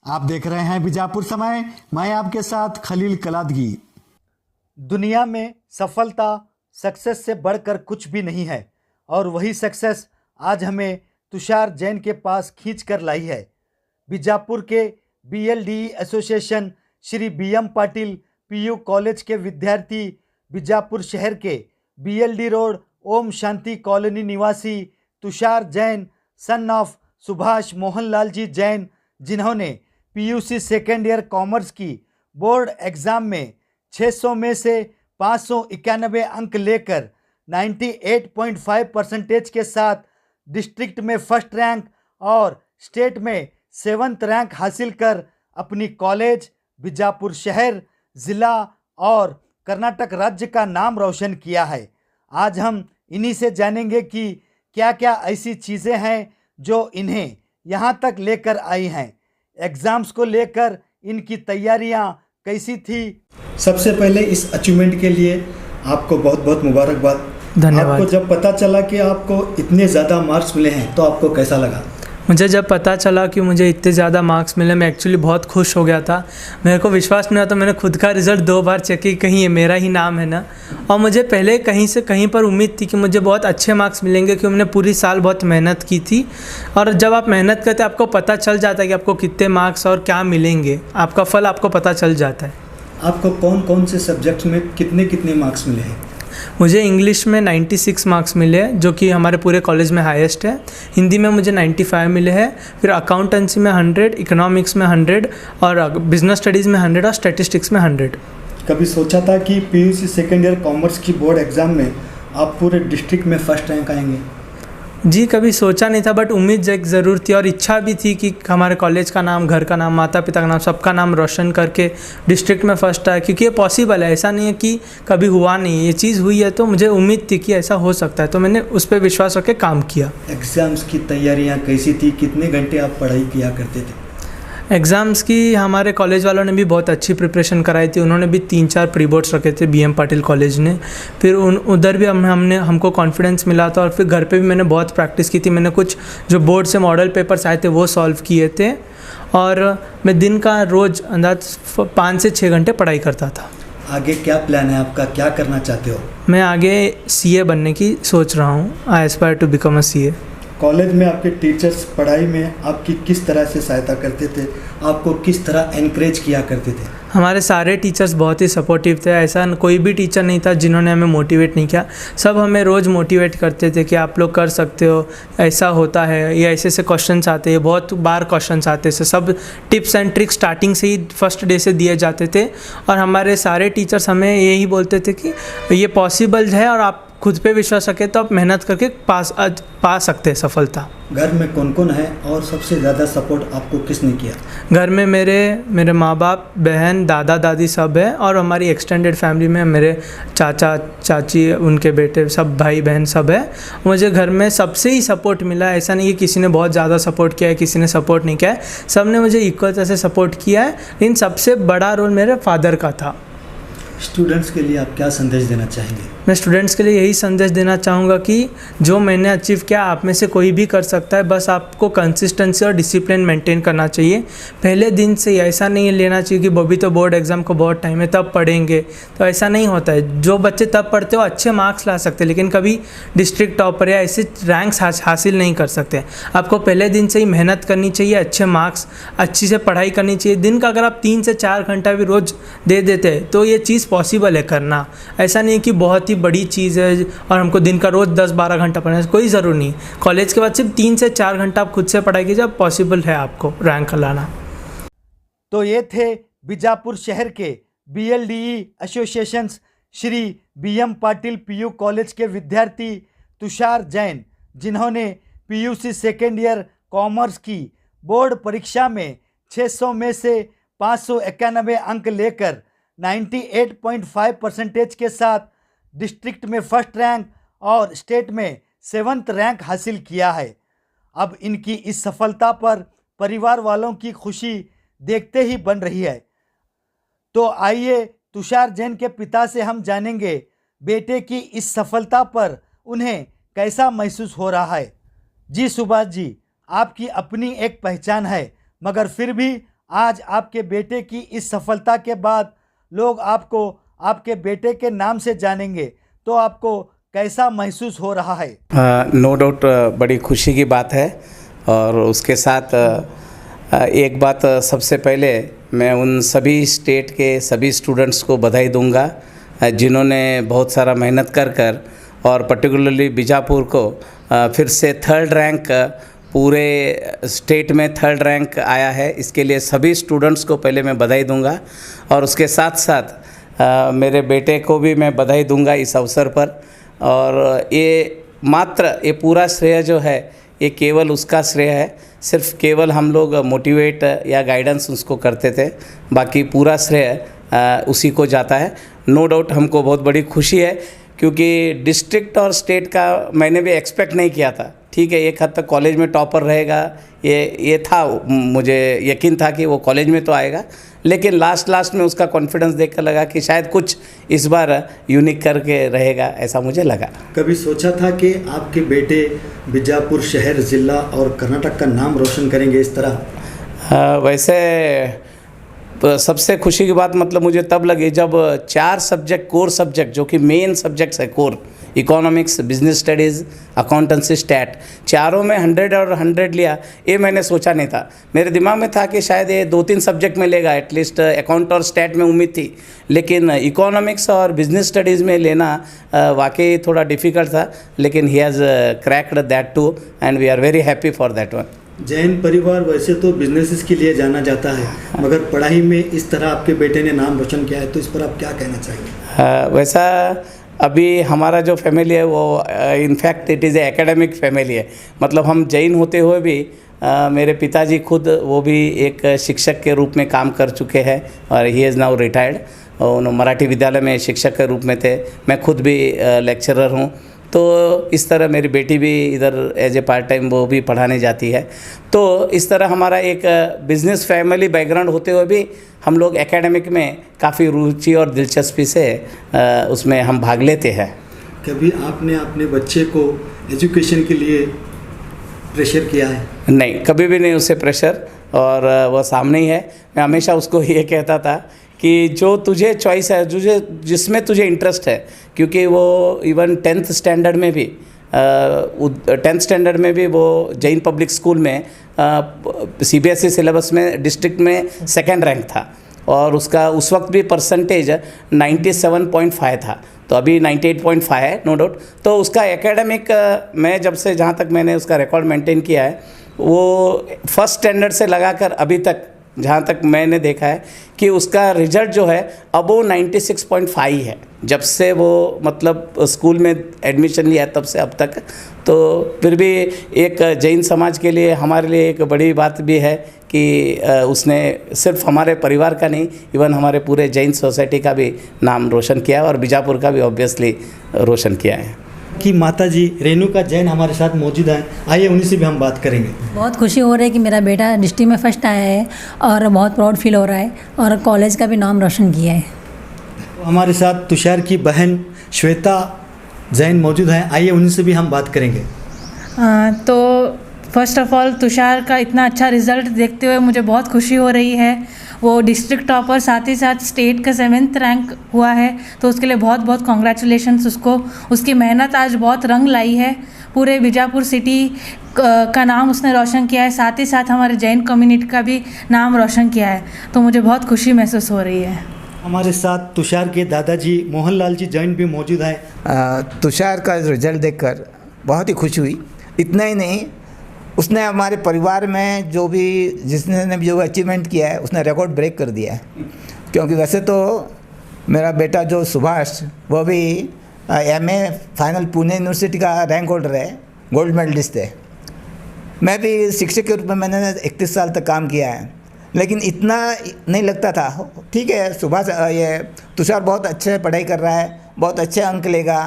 आप देख रहे हैं बीजापुर समय। मैं आपके साथ खलील कलादगी। दुनिया में सफलता सक्सेस से बढ़कर कुछ भी नहीं है और वही सक्सेस आज हमें तुषार जैन के पास खींच कर लाई है। बीजापुर के BLDE association Shri BM Patil PU college के विद्यार्थी बीजापुर शहर के BLD road Om Shanti colony निवासी तुषार जैन सन ऑफ सुभाष मोहनलाल जी जैन, जिन्होंने पीयूसी सेकेंड ईयर कॉमर्स की बोर्ड एग्ज़ाम में 600 में से 591 अंक लेकर 98.5% के साथ डिस्ट्रिक्ट में फर्स्ट रैंक और स्टेट में 7th रैंक हासिल कर अपनी कॉलेज, बीजापुर शहर, ज़िला और कर्नाटक राज्य का नाम रोशन किया है। आज हम इन्हीं से जानेंगे कि क्या क्या ऐसी चीज़ें हैं जो इन्हें यहाँ तक लेकर आई हैं। एग्ज़ाम्स को लेकर इनकी तैयारियाँ कैसी थी। सबसे पहले इस अचीवमेंट के लिए आपको बहुत बहुत मुबारकबाद। धन्यवाद। आपको जब पता चला कि आपको इतने ज़्यादा मार्क्स मिले हैं तो आपको कैसा लगा? मुझे जब पता चला कि मुझे इतने ज़्यादा मार्क्स मिले, मैं एक्चुअली बहुत खुश हो गया था। मेरे को विश्वास नहीं हुआ, तो मैंने खुद का रिज़ल्ट 2 बार चेक की, कहीं ये मेरा ही नाम है ना। और मुझे पहले कहीं से कहीं पर उम्मीद थी कि मुझे बहुत अच्छे मार्क्स मिलेंगे, क्योंकि मैंने पूरी साल बहुत मेहनत की थी। और जब आप मेहनत करते हैं आपको पता चल जाता है कि आपको कितने मार्क्स और क्या मिलेंगे, आपका फल आपको पता चल जाता है। आपको कौन कौन से सब्जेक्ट्स में कितने कितने मार्क्स मिले हैं? मुझे इंग्लिश में 96 मार्क्स मिले हैं, जो कि हमारे पूरे कॉलेज में हाईएस्ट है। हिंदी में मुझे 95 मिले हैं। फिर अकाउंटेंसी में 100, इकोनॉमिक्स में 100 और बिजनेस स्टडीज़ में 100 और स्टैटिस्टिक्स में 100। कभी सोचा था कि पीयूसी सेकेंड ईयर कॉमर्स की बोर्ड एग्ज़ाम में आप पूरे डिस्ट्रिक्ट में फर्स्ट रैंक आएंगे? जी, कभी सोचा नहीं था, बट उम्मीद एक ज़रूर थी और इच्छा भी थी कि हमारे कॉलेज का नाम, घर का नाम, माता पिता का नाम, सबका नाम रोशन करके डिस्ट्रिक्ट में फ़र्स्ट आए, क्योंकि ये पॉसिबल है। ऐसा नहीं है कि कभी हुआ नहीं, ये चीज़ हुई है। तो मुझे उम्मीद थी कि ऐसा हो सकता है, तो मैंने उस पर विश्वास रख के काम किया। एग्ज़ाम्स की तैयारियाँ कैसी थी? कितने घंटे आप पढ़ाई किया करते थे? एग्ज़ाम्स की हमारे कॉलेज वालों ने भी बहुत अच्छी प्रिपरेशन कराई थी। उन्होंने भी 3-4 प्री बोर्ड्स रखे थे बीएम पाटिल कॉलेज ने। फिर उधर भी हमको कॉन्फिडेंस मिला था और फिर घर पे भी मैंने बहुत प्रैक्टिस की थी। मैंने कुछ जो बोर्ड से मॉडल पेपर्स आए थे वो सॉल्व किए थे और मैं दिन का रोज़ अंदाज 5 से 6 घंटे पढ़ाई करता था। आगे क्या प्लान है आपका? क्या करना चाहते हो? मैं आगे सीए बनने की सोच रहा हूँ। I aspire to become a CA. College में आपके टीचर्स पढ़ाई में आपकी किस तरह से सहायता करते थे? आपको किस तरह एनकरेज किया करते थे? हमारे सारे टीचर्स बहुत ही सपोर्टिव थे। ऐसा कोई भी टीचर नहीं था जिन्होंने हमें मोटिवेट नहीं किया। सब हमें रोज़ मोटिवेट करते थे कि आप लोग कर सकते हो, ऐसा होता है, ये ऐसे क्वेश्चंस आते हैं, बहुत बार क्वेश्चंस आते थे। सब टिप्स एंड ट्रिक्स स्टार्टिंग से ही फर्स्ट डे से दिए जाते थे और हमारे सारे टीचर्स हमें यही बोलते थे कि ये पॉसिबल है और आप खुद पे विश्वास रखें तो आप मेहनत करके पा सकते हैं सफलता। घर में कौन कौन है और सबसे ज़्यादा सपोर्ट आपको किसने किया? घर में मेरे माँ बाप, बहन, दादा दादी सब है और हमारी एक्सटेंडेड फैमिली में मेरे चाचा चाची, उनके बेटे, सब भाई बहन सब है। मुझे घर में सबसे ही सपोर्ट मिला है। ऐसा नहीं कि किसी ने बहुत ज़्यादा सपोर्ट किया है, किसी ने सपोर्ट नहीं किया है। सब ने मुझे इक्वल तरह से सपोर्ट किया है, लेकिन सबसे बड़ा रोल मेरे फादर का था। स्टूडेंट्स के लिए आप क्या संदेश देना चाहेंगे? मैं स्टूडेंट्स के लिए यही संदेश देना चाहूँगा कि जो मैंने अचीव किया आप में से कोई भी कर सकता है। बस आपको कंसिस्टेंसी और डिसिप्लिन मेंटेन करना चाहिए। पहले दिन से ऐसा नहीं लेना चाहिए कि बॉबी तो बोर्ड एग्ज़ाम को बहुत टाइम है तब पढ़ेंगे, तो ऐसा नहीं होता है। जो बच्चे तब पढ़ते हो अच्छे मार्क्स ला सकते हैं, लेकिन कभी डिस्ट्रिक्ट टॉपर या ऐसे रैंक्स हासिल नहीं कर सकते। आपको पहले दिन से ही मेहनत करनी चाहिए, अच्छे मार्क्स, अच्छी से पढ़ाई करनी चाहिए। दिन का अगर आप 3 से 4 घंटा भी रोज़ दे देते हैं तो ये चीज़ पॉसिबल है करना। ऐसा नहीं कि बहुत ही बड़ी चीज़ है और हमको दिन का रोज़ 10-12 घंटा पढ़ना है, कोई ज़रूर नहीं। कॉलेज के बाद सिर्फ 3 से 4 घंटा आप खुद से पढ़ाई कीजिए, अब पॉसिबल है आपको रैंक लाना। तो ये थे बीजापुर शहर के BLDE association Shri BM Patil PU college के विद्यार्थी तुषार जैन, जिन्होंने पीयूसी सेकेंड ईयर कॉमर्स की बोर्ड परीक्षा में 600 में से 591 अंक लेकर 98.5% के साथ डिस्ट्रिक्ट में फर्स्ट रैंक और स्टेट में 7th रैंक हासिल किया है। अब इनकी इस सफलता पर परिवार वालों की खुशी देखते ही बन रही है। तो आइए तुषार जैन के पिता से हम जानेंगे बेटे की इस सफलता पर उन्हें कैसा महसूस हो रहा है। जी सुभाष जी, आपकी अपनी एक पहचान है, मगर फिर भी आज आपके बेटे की इस सफलता के बाद लोग आपको आपके बेटे के नाम से जानेंगे, तो आपको कैसा महसूस हो रहा है? नो डाउट बड़ी खुशी की बात है। और उसके साथ एक बात सबसे पहले मैं उन सभी स्टेट के सभी स्टूडेंट्स को बधाई दूंगा जिन्होंने बहुत सारा मेहनत कर और पर्टिकुलरली बीजापुर को फिर से 3rd रैंक, पूरे स्टेट में 3rd रैंक आया है। इसके लिए सभी स्टूडेंट्स को पहले मैं बधाई दूंगा और उसके साथ साथ मेरे बेटे को भी मैं बधाई दूंगा इस अवसर पर। और ये पूरा श्रेय जो है ये केवल उसका श्रेय है। सिर्फ केवल हम लोग मोटिवेट या गाइडेंस उसको करते थे, बाकी पूरा श्रेय उसी को जाता है। नो डाउट हमको बहुत बड़ी खुशी है क्योंकि डिस्ट्रिक्ट और स्टेट का मैंने भी एक्सपेक्ट नहीं किया था। ठीक है, एक हद तक कॉलेज में टॉपर रहेगा ये था, मुझे यकीन था कि वो कॉलेज में तो आएगा, लेकिन लास्ट में उसका कॉन्फिडेंस देखकर लगा कि शायद कुछ इस बार यूनिक करके रहेगा, ऐसा मुझे लगा। कभी सोचा था कि आपके बेटे बीजापुर शहर, ज़िला और कर्नाटक का नाम रोशन करेंगे इस तरह? वैसे सबसे खुशी की बात मतलब मुझे तब लगी जब 4 सब्जेक्ट, कोर सब्जेक्ट जो कि मेन सब्जेक्ट्स है, core economics, business studies, accountancy, stat, चारों में 100 और 100 लिया। ये मैंने सोचा नहीं था। मेरे दिमाग में था कि शायद ये 2-3 सब्जेक्ट में लेगा, एटलीस्ट अकाउंट और स्टैट में उम्मीद थी, लेकिन इकोनॉमिक्स और बिजनेस स्टडीज़ में लेना वाकई थोड़ा डिफ़िकल्ट था, लेकिन he has cracked that too and we are very happy for that one. Jain परिवार वैसे तो बिजनेसेस के लिए जाना जाता है, मगर पढ़ाई में इस तरह आपके बेटे ने नाम रोशन किया है, तो इस पर आप क्या कहना चाहेंगे? वैसा अभी हमारा जो फैमिली है वो in fact it is a academic family है। मतलब हम जैन होते हुए भी मेरे पिताजी खुद वो भी एक शिक्षक के रूप में काम कर चुके हैं और ही इज़ नाउ रिटायर्ड। उन्होंने मराठी विद्यालय में शिक्षक के रूप में थे, मैं खुद भी लेक्चरर हूँ। तो इस तरह मेरी बेटी भी इधर एज ए पार्ट टाइम वो भी पढ़ाने जाती है। तो इस तरह हमारा एक बिज़नेस फैमिली बैकग्राउंड होते हुए भी हम लोग एकेडमिक में काफ़ी रुचि और दिलचस्पी से उसमें हम भाग लेते हैं। कभी आपने अपने बच्चे को एजुकेशन के लिए प्रेशर किया है? नहीं, कभी भी नहीं उसे प्रेशर, और वह सामने ही है। मैं हमेशा उसको ये कहता था कि जो तुझे चॉइस है, जिसमें तुझे इंटरेस्ट है, क्योंकि वो इवन 10th स्टैंडर्ड में भी 10th स्टैंडर्ड में भी वो जैन पब्लिक स्कूल में CBSE सिलेबस में डिस्ट्रिक्ट में 2nd रैंक था और उसका उस वक्त भी परसेंटेज 97.5 था, तो अभी 98.5 है नो डाउट। तो उसका एकेडमिक मैं जब से जहाँ तक मैंने उसका रिकॉर्ड मेंटेन किया है, वो 1st स्टैंडर्ड से लगाकर अभी तक जहाँ तक मैंने देखा है कि उसका रिजल्ट जो है अबो 96.5 है, जब से वो मतलब स्कूल में एडमिशन लिया तब से अब तक। तो फिर भी एक जैन समाज के लिए, हमारे लिए एक बड़ी बात भी है कि उसने सिर्फ हमारे परिवार का नहीं, इवन हमारे पूरे जैन सोसाइटी का भी नाम रोशन किया है और बीजापुर का भी ऑब्वियसली रोशन किया है। कि माताजी रेणुका जैन हमारे साथ मौजूद हैं, आइए उन्हीं से भी हम बात करेंगे। बहुत खुशी हो रही है कि मेरा बेटा डिस्ट्रिक्ट में फर्स्ट आया है और बहुत प्राउड फील हो रहा है और कॉलेज का भी नाम रोशन किया है। हमारे साथ तुषार की बहन श्वेता जैन मौजूद हैं, आइए उन्हीं से भी हम बात करेंगे। तो फर्स्ट ऑफ ऑल तुषार का इतना अच्छा रिज़ल्ट देखते हुए मुझे बहुत खुशी हो रही है। वो डिस्ट्रिक्ट टॉपर, साथ ही साथ स्टेट का 7th रैंक हुआ है, तो उसके लिए बहुत बहुत कॉन्ग्रेचुलेशंस उसको। उसकी मेहनत आज बहुत रंग लाई है, पूरे बीजापुर सिटी का नाम उसने रोशन किया है, साथ ही साथ हमारे जैन कम्युनिटी का भी नाम रोशन किया है, तो मुझे बहुत खुशी महसूस हो रही है। हमारे साथ तुषार के दादाजी मोहनलाल जी जैन भी मौजूद हैं। तुषार का रिजल्ट देखकर बहुत ही खुशी हुई। इतना ही नहीं, उसने हमारे परिवार में जो भी जिसने भी जो अचीवमेंट किया है उसने रिकॉर्ड ब्रेक कर दिया है। क्योंकि वैसे तो मेरा बेटा जो सुभाष, वो भी MA फाइनल पुणे यूनिवर्सिटी का रैंक होल्डर है, गोल्ड मेडलिस्ट है। मैं भी शिक्षक के रूप में मैंने 31 साल तक काम किया है, लेकिन इतना नहीं लगता था। ठीक है, सुभाष ये तुषार बहुत अच्छे पढ़ाई कर रहा है, बहुत अच्छे अंक लेगा,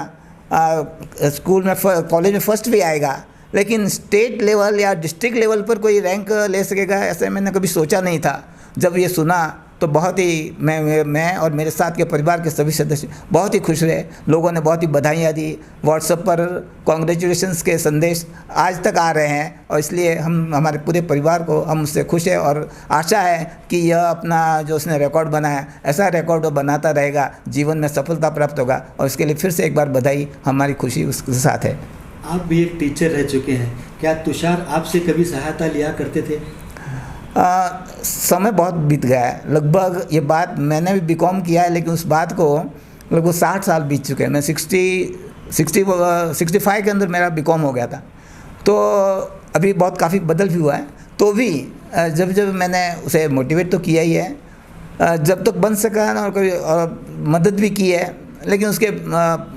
स्कूल में कॉलेज में फर्स्ट भी आएगा, लेकिन स्टेट लेवल या डिस्ट्रिक्ट लेवल पर कोई रैंक ले सकेगा ऐसे मैंने कभी सोचा नहीं था। जब ये सुना तो बहुत ही मैं और मेरे साथ के परिवार के सभी सदस्य बहुत ही खुश रहे। लोगों ने बहुत ही बधाइयाँ दी, व्हाट्सएप पर कॉन्ग्रेचुलेशंस के संदेश आज तक आ रहे हैं, और इसलिए हम हमारे पूरे परिवार को हम उससे खुश हैं और आशा है कि यह अपना जो उसने रिकॉर्ड बनाया ऐसा रिकॉर्ड वो बनाता रहेगा, जीवन में सफलता प्राप्त होगा, और इसके लिए फिर से एक बार बधाई, हमारी खुशी उसके साथ है। आप भी एक टीचर रह चुके हैं, क्या तुषार आपसे कभी सहायता लिया करते थे? समय बहुत बीत गया है, लगभग ये बात मैंने भी बीकॉम किया है, लेकिन उस बात को लगभग 60 साल बीत चुके हैं। मैं 65 के अंदर मेरा बीकॉम हो गया था, तो अभी बहुत काफ़ी बदल भी हुआ है। तो भी जब मैंने उसे मोटिवेट तो किया ही है, जब तक बन सका ना, और कोई मदद भी की है, लेकिन उसके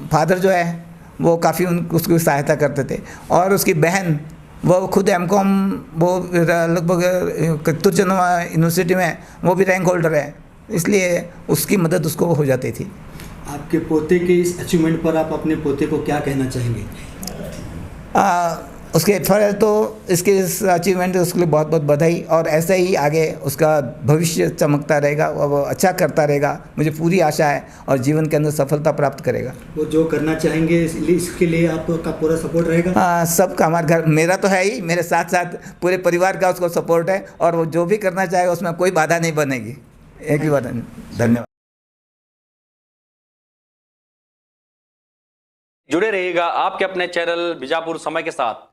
फादर जो है वो काफ़ी उसकी सहायता करते थे, और उसकी बहन वो खुद एमकॉम वो लगभग कत्तूरचंद यूनिवर्सिटी में वो भी रैंक होल्डर है, इसलिए उसकी मदद उसको हो जाती थी। आपके पोते के इस अचीवमेंट पर आप अपने पोते को क्या कहना चाहेंगे? उसके फर्ज तो इसके इस अचीवमेंट उसके लिए बहुत बहुत बधाई, और ऐसे ही आगे उसका भविष्य चमकता रहेगा और वो अच्छा करता रहेगा, मुझे पूरी आशा है, और जीवन के अंदर सफलता प्राप्त करेगा। वो जो करना चाहेंगे इसके लिए आपका पूरा सपोर्ट रहेगा? सबका, हमारे घर मेरा तो है ही, मेरे साथ साथ पूरे परिवार का उसको सपोर्ट है, और वो जो भी करना चाहेगा उसमें कोई बाधा नहीं बनेगी, एक भी बाधा नहीं। धन्यवाद। जुड़े रहिएगा आपके अपने चैनल बीजापुर समय के साथ।